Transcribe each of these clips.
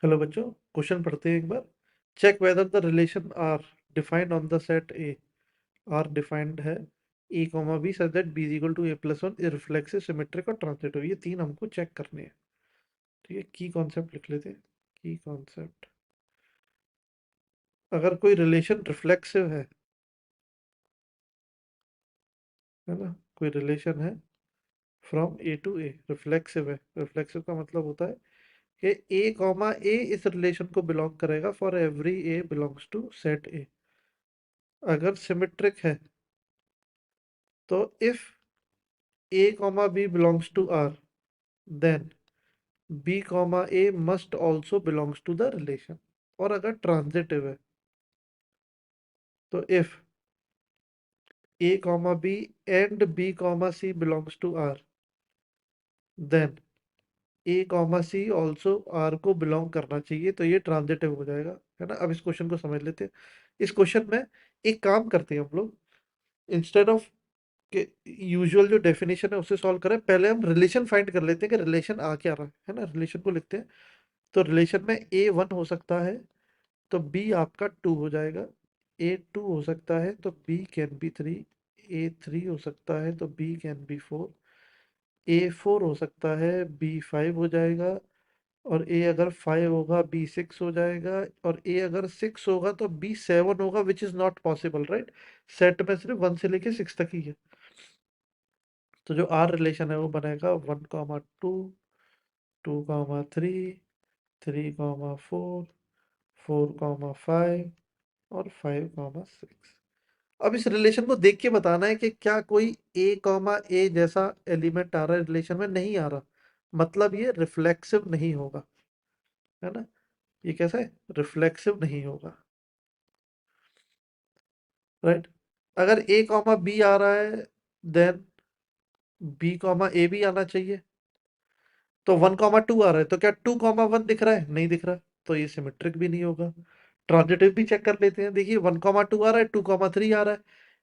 Hello बच्चों, question पढ़ते हैं एक बार। Check whether the relation R defined on the set A. R defined है A comma B such that B is equal to A plus one reflexive symmetric और transitive. ये तीन हमको चेक करने हैं। ठीक है, की कॉन्सेप्ट लिख लेते हैं। की कॉन्सेप्ट, अगर कोई रिलेशन रिफ्लेक्सिव है ना, कोई रिलेशन है from A to A, reflexive है। रिफ्लेक्सिव का मतलब होता है कि ए कॉमा ए इस रिलेशन को बिलोंग करेगा for every A belongs to set A. अगर सिमेट्रिक है तो if A comma B belongs to R, then B comma A must also belongs to the relation। और अगर ट्रांजिटिव है तो if A comma B and B comma C belongs to R, then A comma C also R को belong करना चाहिए, तो ये transitive हो जाएगा। है ना। अब इस क्वेश्चन को समझ लेते हैं। इस क्वेश्चन में एक काम करते हैं हम लोग, इंस्टेड ऑफ कि यूजुअल जो डेफिनेशन है उससे सॉल्व करें, पहले हम रिलेशन फाइंड कर लेते हैं कि रिलेशन आ क्या रहा है ना। रिलेशन को लिखते हैं। तो रिलेशन में ए वन हो सकता है तो बी आपका टू हो जाएगा। ए टू हो सकता है तो B can be three. A three हो सकता है तो B can be four. A four हो सकता है बी फाइव हो जाएगा। और ए अगर फाइव होगा बी सिक्स हो जाएगा। और ए अगर सिक्स होगा तो बी सेवन होगा, which is not possible, right. Set में सिर्फ वन से लेके सिक्स तक ही है। तो जो आर रिलेशन है वो बनेगा one comma two, two comma three, three comma four, four comma five और फाइव कॉमा सिक्स। अब इस रिलेशन को देख के बताना है कि क्या कोई ए कॉमा ए जैसा एलिमेंट आ रहा है रिलेशन में, नहीं आ रहा, मतलब ये रिफ्लेक्सिव नहीं होगा। है ना। ये कैसा है, रिफ्लेक्सिव नहीं होगा, राइट। अगर ए कॉमा बी आ रहा है देन बी कॉमा ए भी आना चाहिए। तो वन कॉमा टू आ रहा है तो क्या टू कॉमा वन दिख रहा है, नहीं दिख रहा, तो ये सिमेट्रिक भी नहीं होगा। ट्रांजिटिव भी चेक कर लेते हैं। देखिए वन कॉमा टू आ रहा है, टू कॉमा थ्री आ रहा है,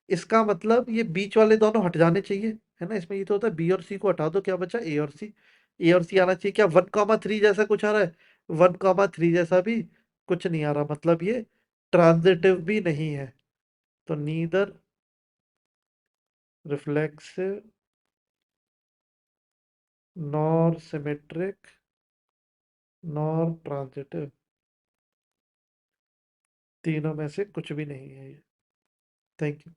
इसका मतलब ये बीच वाले दोनों हट जाने चाहिए। है ना। इसमें ये तो होता है बी और सी को हटा दो, क्या बचा ए और सी। ए और सी आना चाहिए। क्या वन कॉमा थ्री जैसा कुछ आ रहा है, वन कॉमा थ्री जैसा भी कुछ नहीं आ रहा, मतलब ये ट्रांजिटिव भी नहीं है। तो neither reflexive nor symmetric nor transitive, तीनों में से कुछ भी नहीं है ये। Thank you.